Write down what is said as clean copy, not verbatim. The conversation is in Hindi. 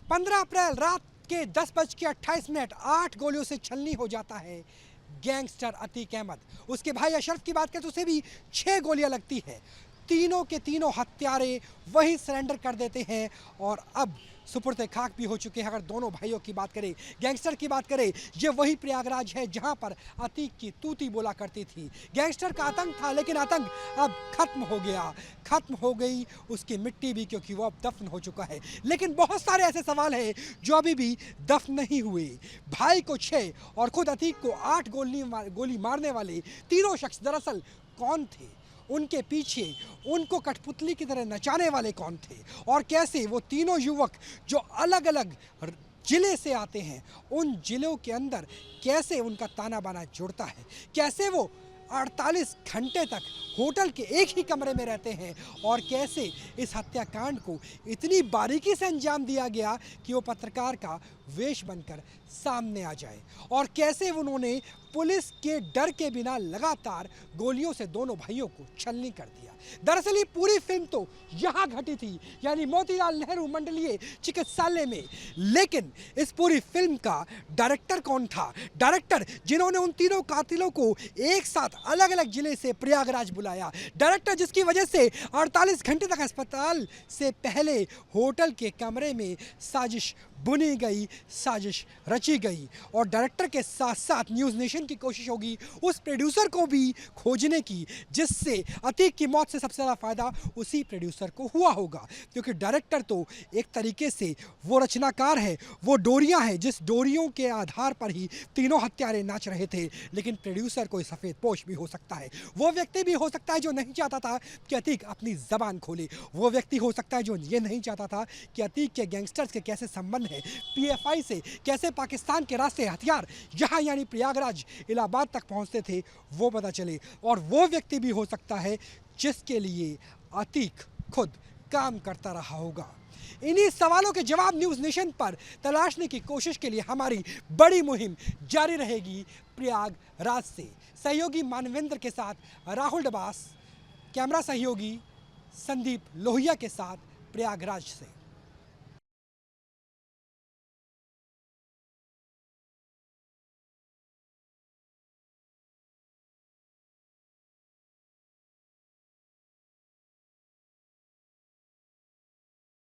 15 अप्रैल रात के 10:28 8 गोलियों से छलनी हो जाता है गैंगस्टर अतीक अहमद। उसके भाई अशरफ की बात करें तो उसे भी 6 गोलियां लगती है। तीनों के तीनों हत्यारे वही सरेंडर कर देते हैं और अब सुपुर्द खाक भी हो चुके हैं। अगर दोनों भाइयों की बात करें, गैंगस्टर की बात करें, ये वही प्रयागराज है जहां पर अतीक की तूती बोला करती थी। गैंगस्टर का आतंक था, लेकिन आतंक अब खत्म हो गया, खत्म हो गई उसकी मिट्टी भी, क्योंकि वो अब दफन हो चुका है। लेकिन बहुत सारे ऐसे सवाल हैं जो अभी भी दफन नहीं हुए। भाई को 6 और खुद अतीक को 8 गोली मारने वाले तीनों शख्स दरअसल कौन थे? उनके पीछे उनको कठपुतली की तरह नचाने वाले कौन थे? और कैसे वो तीनों युवक जो अलग अलग जिले से आते हैं, उन जिलों के अंदर कैसे उनका ताना बाना जुड़ता है? कैसे वो 48 घंटे तक होटल के एक ही कमरे में रहते हैं? और कैसे इस हत्याकांड को इतनी बारीकी से अंजाम दिया गया कि वो पत्रकार का वेश बनकर सामने आ जाए? और कैसे उन्होंने पुलिस के डर के बिना लगातार गोलियों से दोनों भाइयों को छलनी कर दिया? दरअसल ये पूरी फिल्म तो यहाँ घटी थी, यानी मोतीलाल नेहरू मंडलीय चिकित्सालय में। लेकिन इस पूरी फिल्म का डायरेक्टर कौन था? डायरेक्टर जिन्होंने उन तीनों कातिलों को एक साथ अलग अलग जिले से प्रयागराज बुलाया, डायरेक्टर जिसकी वजह से 48 घंटे तक अस्पताल से पहले होटल के कमरे में साजिश बुनी गई, साजिश रची गई। और डायरेक्टर के साथ साथ न्यूज़ नेशन की कोशिश होगी उस प्रोड्यूसर को भी खोजने की जिससे अतीक की मौत से सबसे ज़्यादा फ़ायदा उसी प्रोड्यूसर को हुआ होगा, क्योंकि डायरेक्टर तो एक तरीके से वो रचनाकार है, वो डोरियां हैं जिस डोरियों के आधार पर ही तीनों हत्यारे नाच रहे थे। लेकिन प्रोड्यूसर कोई सफ़ेद पोश भी हो सकता है, वो व्यक्ति भी हो सकता है जो नहीं चाहता था कि अतीक अपनी ज़बान खोले, वो व्यक्ति हो सकता है जो ये नहीं चाहता था कि अतीक के गैंगस्टर्स के कैसे संबंध है पीएफआई से, कैसे पाकिस्तान के रास्ते हथियार यहाँ यानी प्रयागराज इलाहाबाद तक पहुँचते थे, वो पता चले। और वो व्यक्ति भी हो सकता है जिसके लिए अतीक खुद काम करता रहा होगा। इन्हीं सवालों के जवाब न्यूज़ नेशन पर तलाशने की कोशिश के लिए हमारी बड़ी मुहिम जारी रहेगी प्रयागराज से। सहयोगी मानवेंद्र के साथ राहुल डबास, कैमरा सहयोगी संदीप लोहिया के साथ प्रयागराज से।